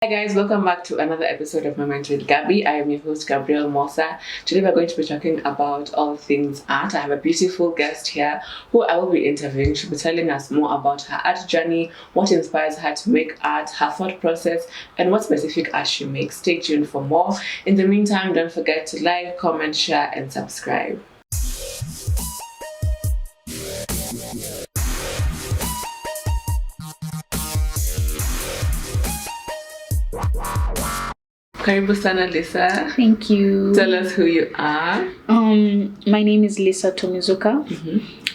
Hi guys, welcome back to another episode of Moment with Gabby. I am your host Gabrielle Mosa. Today we're going to be talking about all things art. I have a beautiful guest here who I will be interviewing. She'll be telling us more about her art journey, what inspires her to make art, her thought process, and what specific art she makes. Stay tuned for more. In the meantime, don't forget to like, comment, share, and subscribe. Karibu sana, Lisa. Thank you. Tell us who you are. My name is Lisa Tomizuka.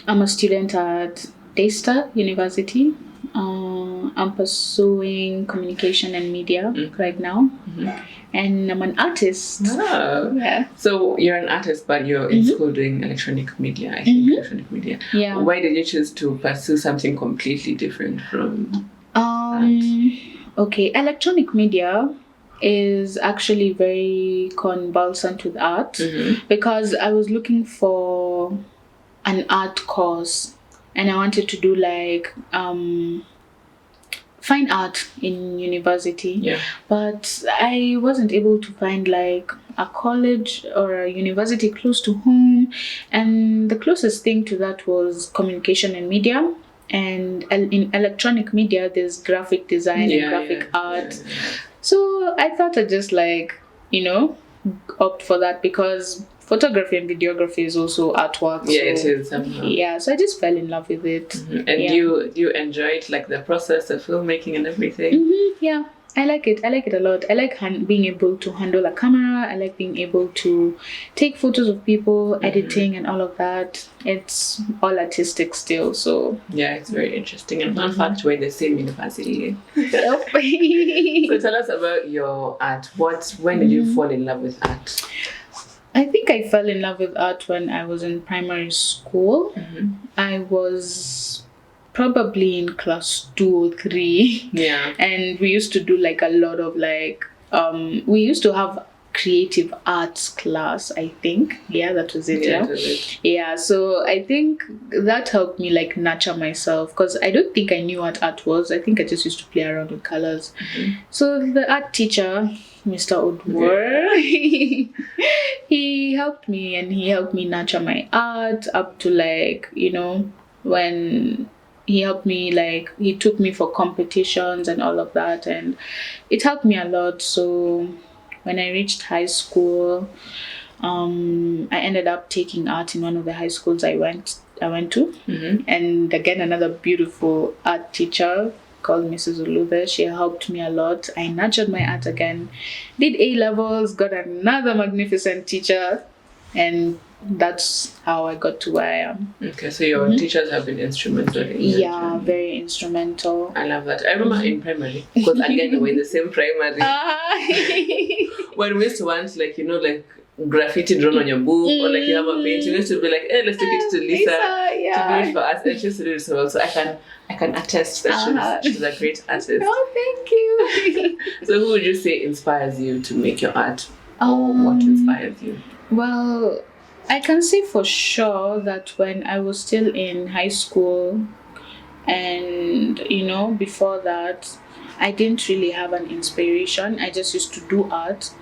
I'm a student at Daystar University. I'm pursuing communication and media right now. And I'm an artist. Oh. Yeah. So you're an artist, but you're in school doing electronic media, I think, electronic media. Yeah. Why did you choose to pursue something completely different from Okay, electronic media is actually very conversant with art because I was looking for an art course and I wanted to do like fine art in university, but I wasn't able to find like a college or a university close to home, and the closest thing to that was communication and media. And in electronic media there's graphic design and graphic art. So I thought I'd just opt for that because photography and videography is also artwork. Yeah, it is somehow. Yeah, so I just fell in love with it. And you enjoyed like the process of filmmaking and everything? Yeah, I like it. I like it a lot. I like being able to handle a camera. I like being able to take photos of people, editing and all of that. It's all artistic still, so... Yeah, it's very interesting. And fun fact, we're in the same university. Yep. So tell us about your art. When did you fall in love with art? I think I fell in love with art when I was in primary school. I was probably in class 2 or 3. Yeah. And we used to do like a lot of we used to have creative arts class, I think. Yeah, that was it. Yeah, that was it. Yeah, so I think that helped me like nurture myself because I don't think I knew what art was. I think I just used to play around with colors. So the art teacher, Mr. Odwar, he helped me and he helped me nurture my art up to when he helped me, he took me for competitions and all of that, and it helped me a lot. So when I reached high school, I ended up taking art in one of the high schools I went to. And again, another beautiful art teacher called Mrs. Olube. She helped me a lot. I nurtured my art again, did A-levels, got another magnificent teacher, and that's how I got to where I am. Okay, so your teachers have been instrumental in your journey. Very instrumental. I love that. I remember in primary, because again, we're in the same primary. When we used to want, graffiti drawn on your book, or you have a painting, you used to be like, hey, let's take it to Lisa to do it for us. And she used to do it so well. So I can attest that she's a great artist. Oh, thank you. So who would you say inspires you to make your art? Or what inspires you? Well, I can say for sure that when I was still in high school and, before that, I didn't really have an inspiration. I just used to do art.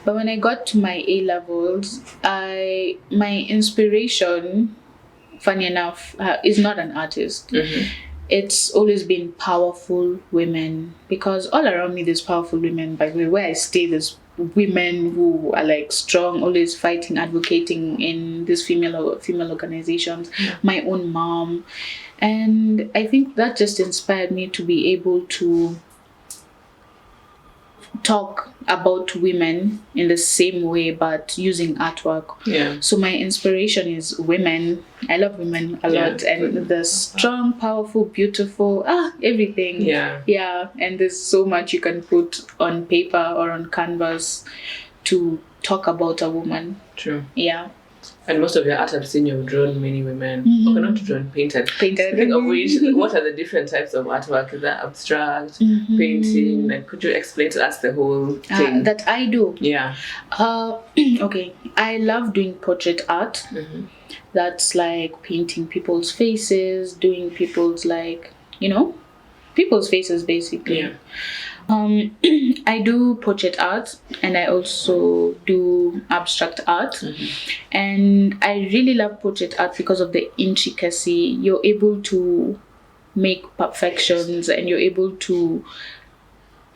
But when I got to my A-levels, my inspiration, funny enough, is not an artist. It's always been powerful women, because all around me there's powerful women. By the way, where I stay, there's women who are strong, always fighting, advocating in these female organizations. My own mom, and I think that just inspired me to be able to talk about women in the same way but using artwork. So my inspiration is women. I love women a lot, and the strong, powerful, beautiful, everything. And there's so much you can put on paper or on canvas to talk about a woman. True. Yeah. And most of your art, I've seen you've drawn many women. Okay, not drawn, painted. Speaking of which, what are the different types of artwork? Is that abstract, painting? Could you explain to us the whole thing? That I do? Yeah. Okay. I love doing portrait art. That's like painting people's faces, doing people's people's faces basically. I do portrait art and I also do abstract art. And I really love portrait art because of the intricacy. You're able to make perfections and you're able to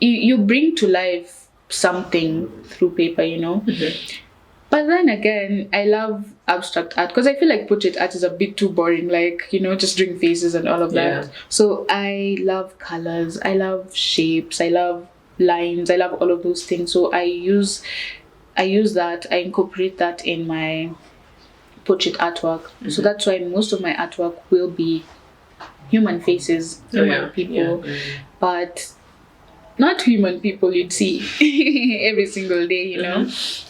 you bring to life something through paper, But then again, I love abstract art because I feel like portrait art is a bit too boring, like, just doing faces and all of that. Yeah. So I love colors, I love shapes, I love lines, I love all of those things. So I use that, I incorporate that in my portrait artwork. So that's why most of my artwork will be human faces, human people, but not human people you'd see every single day,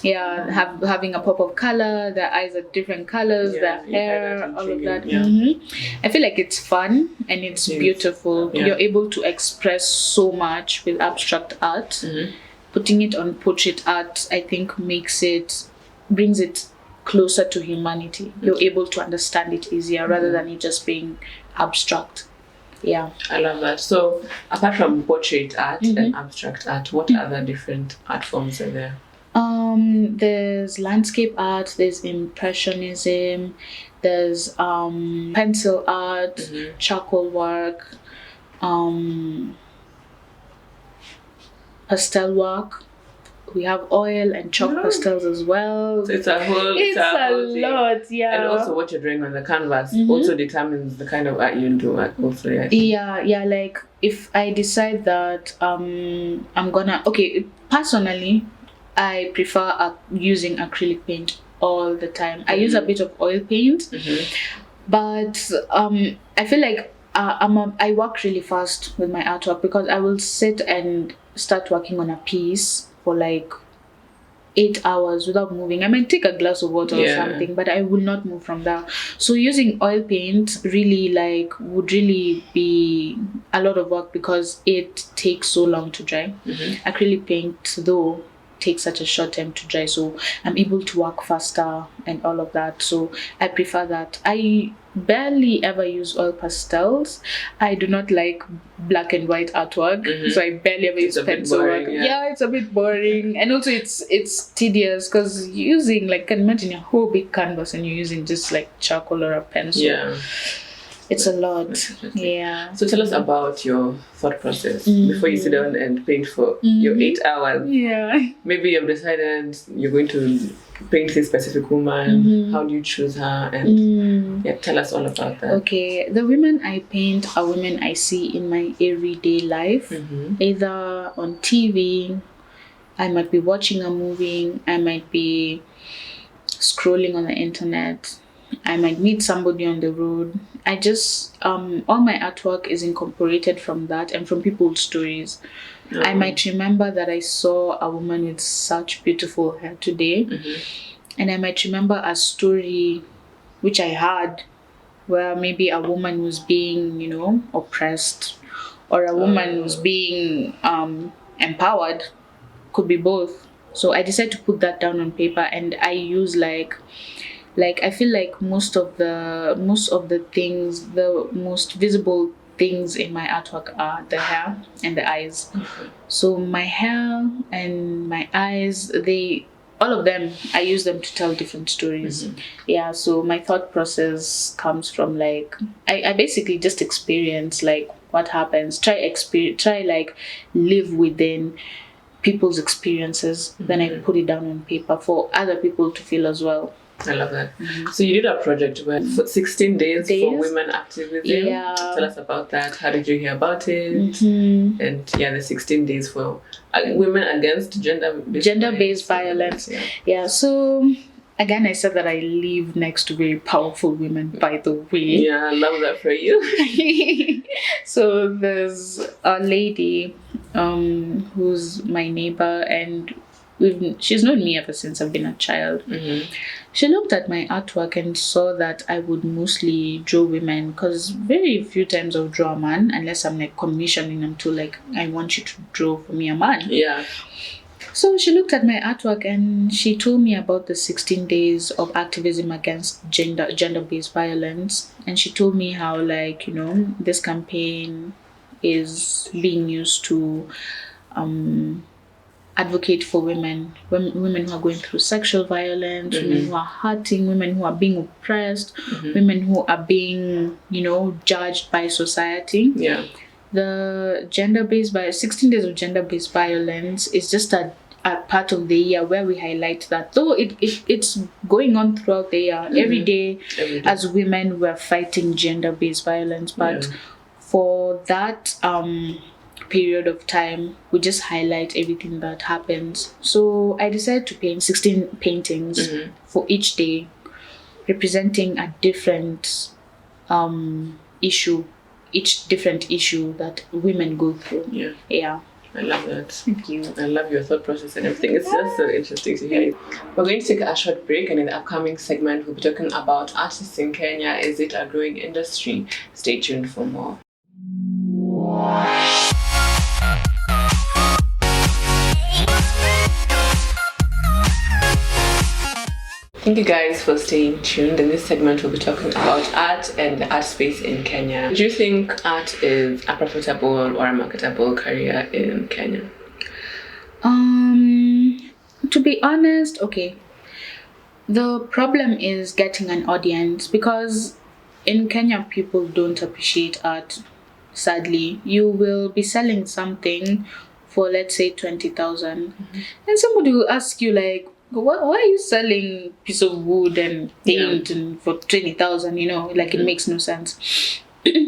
Yeah, having a pop of color, their eyes are different colors, their hair, all of that. I feel like it's fun and it's beautiful. Yeah. You're able to express so much with abstract art. Putting it on portrait art, I think, brings it closer to humanity. You're able to understand it easier rather than it just being abstract. Yeah, I love that. So apart from portrait art and abstract art, what other different art forms are there? There's landscape art, there's impressionism, there's pencil art, charcoal work, pastel work. We have oil and chalk pastels as well. So it's a whole lot, yeah. And also what you're drawing on the canvas also determines the kind of art you do also, yeah. Yeah, like if I decide that I'm gonna, personally, I prefer using acrylic paint all the time. I use a bit of oil paint, but I feel like I work really fast with my artwork because I will sit and start working on a piece for like 8 hours without moving. I might take a glass of water or something, but I will not move from there. So using oil paint really would really be a lot of work because it takes so long to dry. Acrylic paint though takes such a short time to dry, so I'm able to work faster and all of that. So I prefer that. I barely ever use oil pastels. I do not like black and white artwork, so I barely ever use pencil work. Yeah, it's a bit boring, and also it's tedious because using, like, can imagine a whole big canvas and you're using just like charcoal or a pencil. Yeah, it's a lot. Yeah. So tell us about your thought process before you sit down and paint for your 8 hours. Yeah. Maybe you've decided you're going to paint this specific woman. How do you choose her? And tell us all about that. Okay, the women I paint are women I see in my everyday life, either on TV. I might be watching a movie. I might be scrolling on the internet. I might meet somebody on the road. I just all my artwork is incorporated from that and from people's stories. I might remember that I saw a woman with such beautiful hair today, and I might remember a story which I had where maybe a woman was being, oppressed, or a woman was being empowered. Could be both. So I decided to put that down on paper, and I use like I feel like most of the things, the most visible things in my artwork are the hair and the eyes. So my hair and my eyes, all of them, I use them to tell different stories. Yeah, so my thought process comes from I basically just experience what happens, try live within people's experiences, then I put it down on paper for other people to feel as well. I love that. So you did a project where 16 days for women activism. Yeah. Tell us about that. How did you hear about it? And the 16 days for women against gender-based violence. Yeah. So again, I said that I live next to very powerful women, by the way. Yeah, I love that for you. So there's a lady who's my neighbor, and she's known me ever since I've been a child. She looked at my artwork and saw that I would mostly draw women, because very few times I'll draw a man unless I'm commissioning them to I want you to draw for me a man. Yeah. So she looked at my artwork and she told me about the 16 days of activism against gender-based violence, and she told me how this campaign is being used to advocate for women who are going through sexual violence, women who are hurting, women who are being oppressed, women who are being, judged by society. Yeah. The 16 days of gender-based violence is just a part of the year where we highlight that, though it's going on throughout the year. Every day as women we're fighting gender-based violence, but for that period of time we just highlight everything that happens. So I decided to paint 16 paintings for each day, representing a different issue, each different issue that women go through. Yeah. I love that. Thank you. I love your thought process and everything. It's just so interesting to hear. We're going to take a short break, and in the upcoming segment we'll be talking about artists in Kenya. Is it a growing industry? Stay tuned for more. Thank you guys for staying tuned. In this segment, we'll be talking about art and the art space in Kenya. Do you think art is a profitable or a marketable career in Kenya? To be honest, okay. The problem is getting an audience, because in Kenya people don't appreciate art. Sadly, you will be selling something for, let's say, 20,000, and somebody will ask you like, why are you selling piece of wood and paint and for 20,000? Like it makes no sense.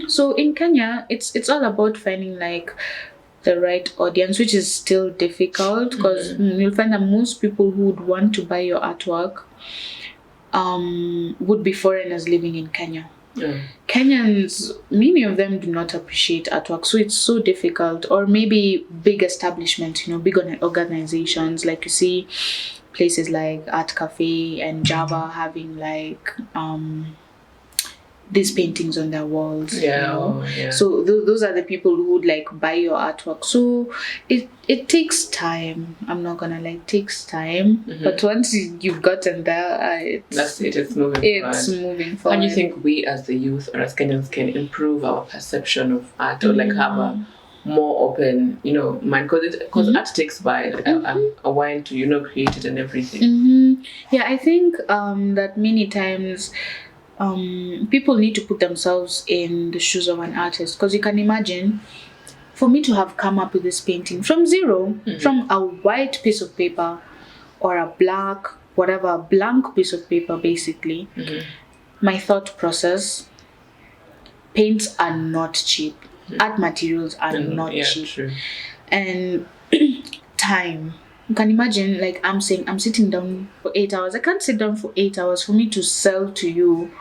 So in Kenya, it's all about finding like the right audience, which is still difficult, because you'll find that most people who would want to buy your artwork would be foreigners living in Kenya. Kenyans, many of them do not appreciate artwork, so it's so difficult. Or maybe big establishments, big organizations, like you see places like Art Cafe and Java having like these paintings on their walls. So those are the people who would like buy your artwork. So it takes time. I'm not gonna lie, it takes time. But once you've gotten there, it's moving forward. And you think we as the youth or as Kenyans can improve our perception of art, or like have a more open, mind? Because art takes a while to, create it and everything. Yeah, I think that many times people need to put themselves in the shoes of an artist, because you can imagine, for me to have come up with this painting from zero, from a white piece of paper or a blank piece of paper, basically, my thought process, paints are not cheap. Art materials are not cheap. True. And time. You can imagine, like I'm saying, I'm sitting down for 8 hours. I can't sit down for 8 hours for me to sell to you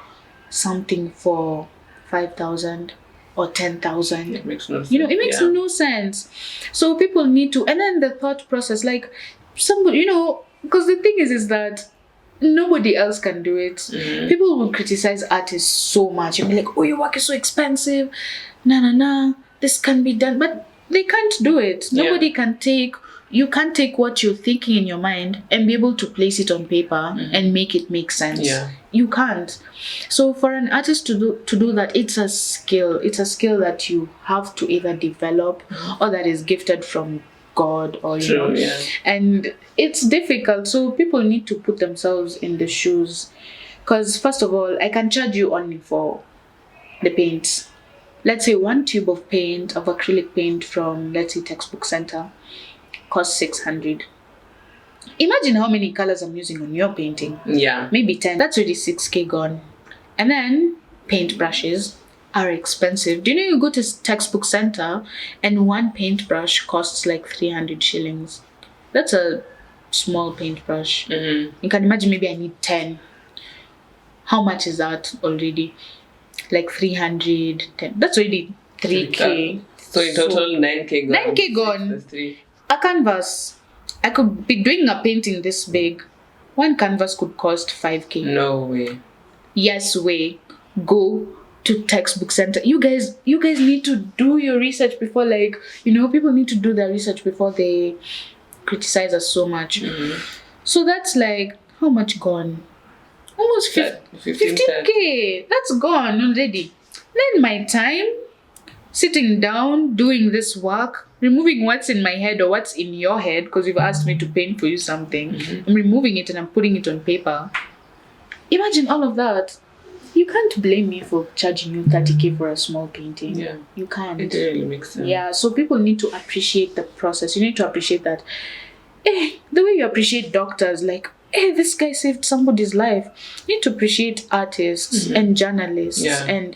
something for 5,000 or 10,000. It makes no sense. It makes no sense. So people need to, and then the thought process, like somebody, because the thing is that nobody else can do it. People will criticize artists so much and be like, oh, your work is so expensive. Nah, this can be done. But they can't do it. Nobody can take, you can't take what you're thinking in your mind and be able to place it on paper and make it make sense. You can't. So for an artist to do that, it's a skill. It's a skill that you have to either develop or that is gifted from God, or and it's difficult. So people need to put themselves in the shoes, because first of all, I can charge you only for the paints. Let's say one tube of paint, of acrylic paint from, let's say, Textbook Center, costs 600. Imagine how many colors I'm using on your painting. Maybe 10. That's already 6K gone. And then paint brushes are expensive. Do you know, you go to Textbook Center and one paintbrush costs like 300 shillings. That's a small paintbrush. You can imagine, maybe I need 10. How much is that already? Like 300, 10. That's already 3K. So in total, 9K gone. 9K gone. A canvas. I could be doing a painting this big. One canvas could cost 5K. No way. Yes way. Go to Textbook Center. You guys need to do your research before, like, people need to do their research before they criticize us so much. So that's like, how much gone? Almost 15K. That's gone already. Then my time sitting down doing this work, removing what's in my head or what's in your head, because you've asked me to paint for you something. I'm removing it and I'm putting it on paper. Imagine all of that. You can't blame me for charging you 30K for a small painting. Yeah. You can't. It really makes sense. Yeah, so people need to appreciate the process. You need to appreciate that. The way you appreciate doctors, like, this guy saved somebody's life. You need to appreciate artists and journalists. Yeah. And,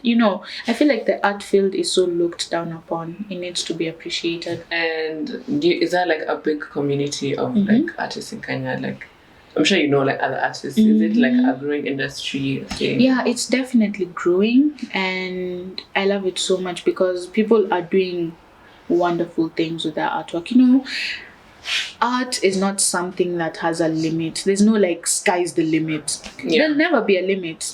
I feel like the art field is so looked down upon. It needs to be appreciated. And is there like a big community of like artists in Kenya? Like, I'm sure you know like other artists. Is it like a growing industry thing? Yeah, it's definitely growing, and I love it so much because people are doing wonderful things with their artwork. Art is not something that has a limit. There's no like sky's the limit. There'll never be a limit.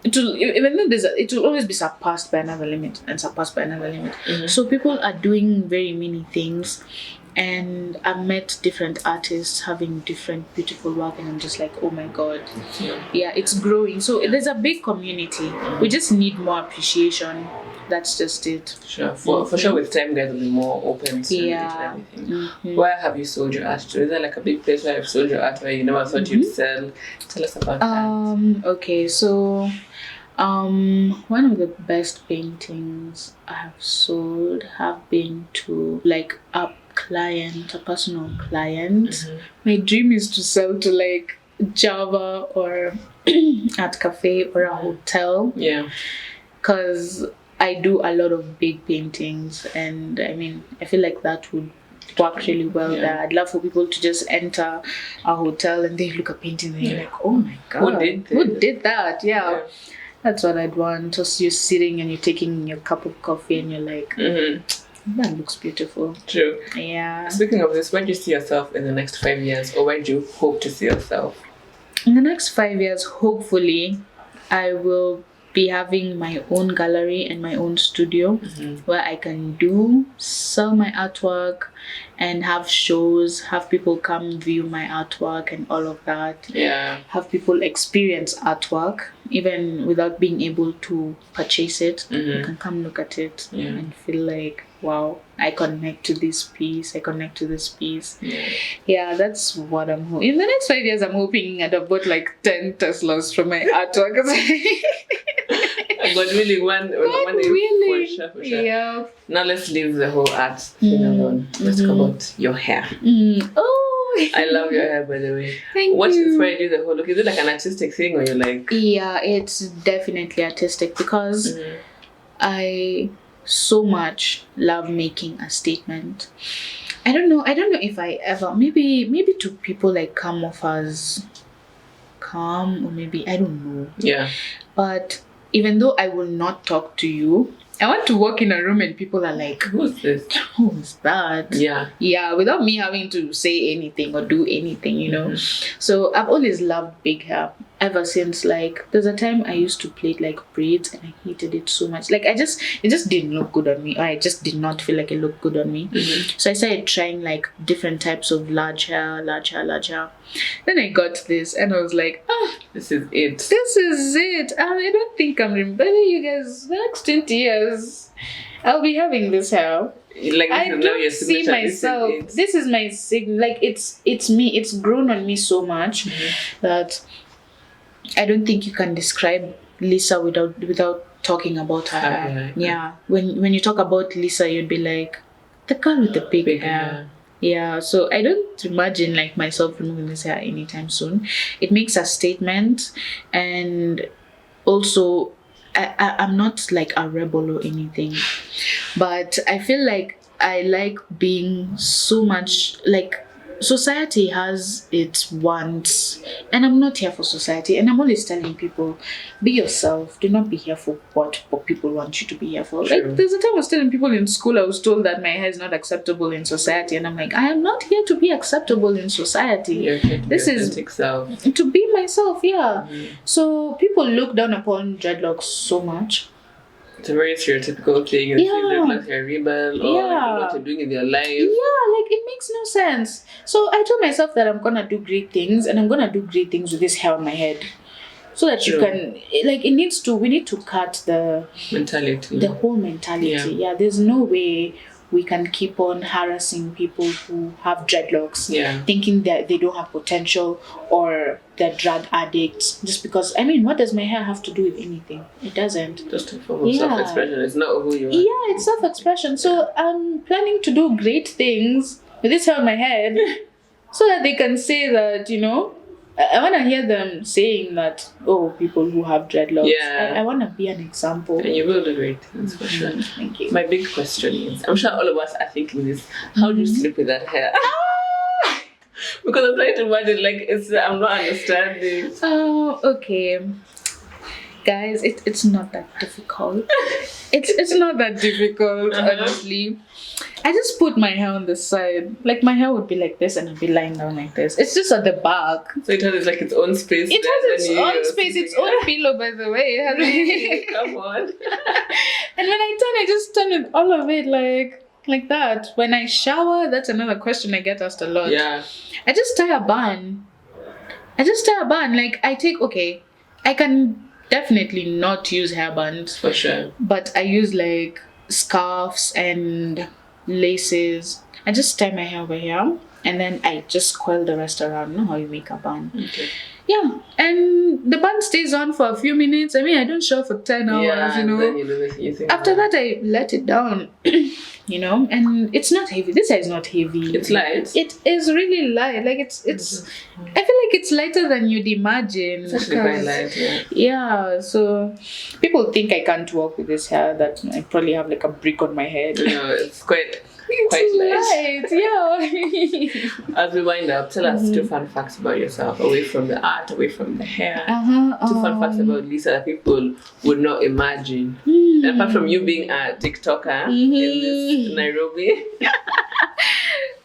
It will always be surpassed by another limit and surpassed by another limit. So people are doing very many things, and I've met different artists having different beautiful work, and I'm just like, oh my god. Yeah, it's growing. So there's a big community. We just need more appreciation. That's just it. Sure. For sure, with time, guys will be more open to it and everything. Where have you sold your art to? Is there like a big place where you've sold your art where you never thought you'd sell? Tell us about that. Okay, so one of the best paintings I have sold have been to like a personal client. My dream is to sell to like Java or Art Cafe or a hotel. Yeah. Because I do a lot of big paintings, and I mean, I feel like that would work really well there. I'd love for people to just enter a hotel and they look at painting and they're like, oh my god, who did that? Yeah. That's what I'd want. Just you sitting and you're taking your cup of coffee and you're like, that looks beautiful. True. Yeah. Speaking of this, where do you see yourself in the next 5 years, or where do you hope to see yourself? In the next 5 years, hopefully, I will be having my own gallery and my own studio where I can sell my artwork and have shows, have people come view my artwork and all of that. Yeah. Have people experience artwork even without being able to purchase it. You can come look at it and feel like, wow, I connect to this piece. I connect to this piece. Yeah, that's what I'm hoping. In the next 5 years, I'm hoping I'd have bought like 10 Teslas from my artwork. But really, one really. For sure. Yeah. Now let's leave the whole art thing alone. Let's talk about your hair. Oh, I love your hair, by the way. Thank what you. inspired you the whole look? Is it like an artistic thing, or you're like? Yeah, it's definitely artistic because I so much love making a statement. I don't know if I ever maybe to people like come off as calm, or maybe I don't know. Yeah. But even though I will not talk to you, I want to walk in a room and people are like, who's this? Who's that? Yeah. Yeah, without me having to say anything or do anything, So I've always loved big hair ever since. Like, there's a time I used to plait like braids and I hated it so much. Like, it just didn't look good on me. Or I just did not feel like it looked good on me. So I started trying like different types of large hair. Then I got this and I was like, this is it. This is it. I don't think I'm remembering you guys. The next 20 years, I'll be having this hair. Like, I don't see myself. This is my sign. Like, it's me. It's grown on me so much that I don't think you can describe Lisa without talking about her hair. Yeah. When you talk about Lisa, you'd be like, the girl with the big hair. Yeah, so I don't imagine like myself removing this hair anytime soon. It makes a statement, and also I'm not like a rebel or anything, but I feel like I like being so much like society has its wants, and I'm not here for society. And I'm always telling people, be yourself. Do not be here for what people want you to be here for. True. Like, there's a time I was telling people in school, I was told that my hair is not acceptable in society, and I'm like, I am not here to be acceptable in society. This is self. To be myself. Yeah. So people look down upon dreadlocks so much. It's a very stereotypical thing. And feel like you're a rebel, or you know what you're doing in your life. Yeah, like it makes no sense. So I told myself that I'm gonna do great things, and I'm gonna do great things with this hair on my head, so that you can like we need to cut the mentality, the whole mentality. Yeah, there's no way we can keep on harassing people who have dreadlocks, Yeah. thinking that they don't have potential or they're drug addicts just because. I mean, what does my hair have to do with anything? It doesn't. Just a form of Yeah. self-expression. It's not who you are. Yeah, it's self-expression. So I'm planning to do great things with this hair on my head so that they can say that, you know, I want to hear them saying that, oh, people who have dreadlocks. Yeah. I want to be an example. And you will do great things for sure. Thank you. My big question is, I'm sure all of us are thinking this, how do you sleep with that hair? Because I'm trying to imagine, like, I'm not understanding. Oh, okay. Guys, it's not that difficult. It's not that difficult, honestly. I just put my hair on the side. Like, my hair would be like this and I'd be lying down like this. It's just at the back. So it has like its own space. It has its own space, its own pillow, by the way. It has Really? Come on. And when I just turn it all of it like that. When I shower, that's another question I get asked a lot. Yeah. I just tie a bun. Like, I can definitely not use hair bands. For sure. But I use like scarves and laces. I just tie my hair over here and then I just coil the rest around. You know how you make a bun? Okay. Yeah, and the bun stays on for a few minutes. I mean, I don't shower for 10 hours, Yeah, you know. Then you do the thing. After that, I let it down, you know, and it's not heavy. This hair is not heavy. It's light. It is really light. Like, it's. I feel like it's lighter than you'd imagine. It's actually quite light, yeah. Yeah, so people think I can't walk with this hair, that I probably have like a brick on my head. No, it's quite It's light, yeah. As we wind up, tell us 2 fun facts about yourself, away from the art, away from the hair. 2 fun facts about Lisa that people would not imagine. And apart from you being a TikToker in this Nairobi.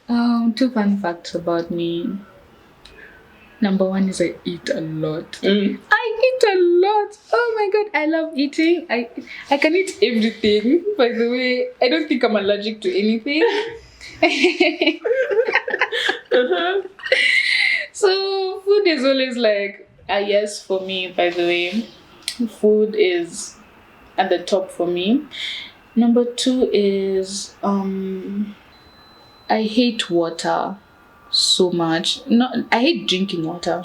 2 fun facts about me. Number 1 is I eat a lot. I eat a lot. Oh my god, I love eating. I can eat everything. By the way, I don't think I'm allergic to anything. So food is always like a yes for me. By the way, food is at the top for me. Number 2 is I hate water so much. I hate drinking water.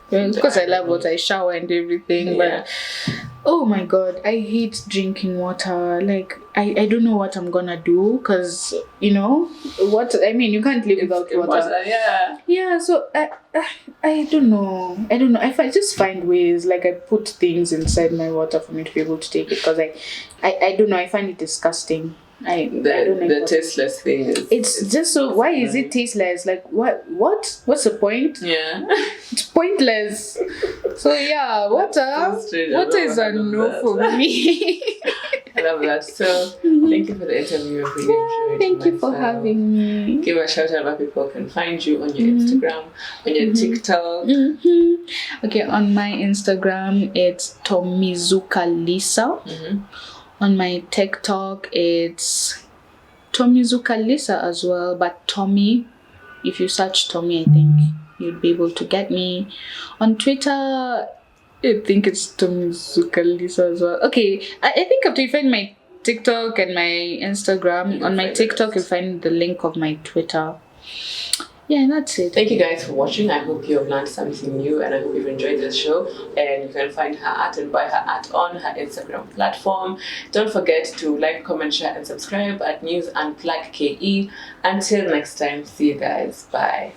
Because I love water, I shower and everything. Yeah. But oh my god, I hate drinking water. Like, I don't know what I'm gonna do, because you know what I mean. You can't live without water. Yeah. So I don't know. I just find ways. Like, I put things inside my water for me to be able to take it, because I don't know. I find it disgusting. I don't like the tasteless thing is, it's just so. Why is it tasteless? Like, what's the point? Yeah. It's pointless. So yeah, water is a no for me. I love that. So thank you for the interview. I really enjoyed Thank you for having me. Give a shout out where people can find you on your Instagram, on your TikTok. Okay, on my Instagram it's Tomizuka Lisa. On my TikTok it's Tomizuka Lisa as well, but Tommy, if you search Tommy, I think you'd be able to get me. On Twitter, I think it's Tomizuka Lisa as well. Okay, I think after you find my TikTok and my Instagram, on my TikTok you'll find the link of my Twitter. Yeah, and that's it. Thank you guys for watching. I hope you have learned something new, and I hope you've enjoyed this show. And you can find her art and buy her art on her Instagram platform. Don't forget to like, comment, share, and subscribe at News Unplugged KE. Until next time, see you guys. Bye.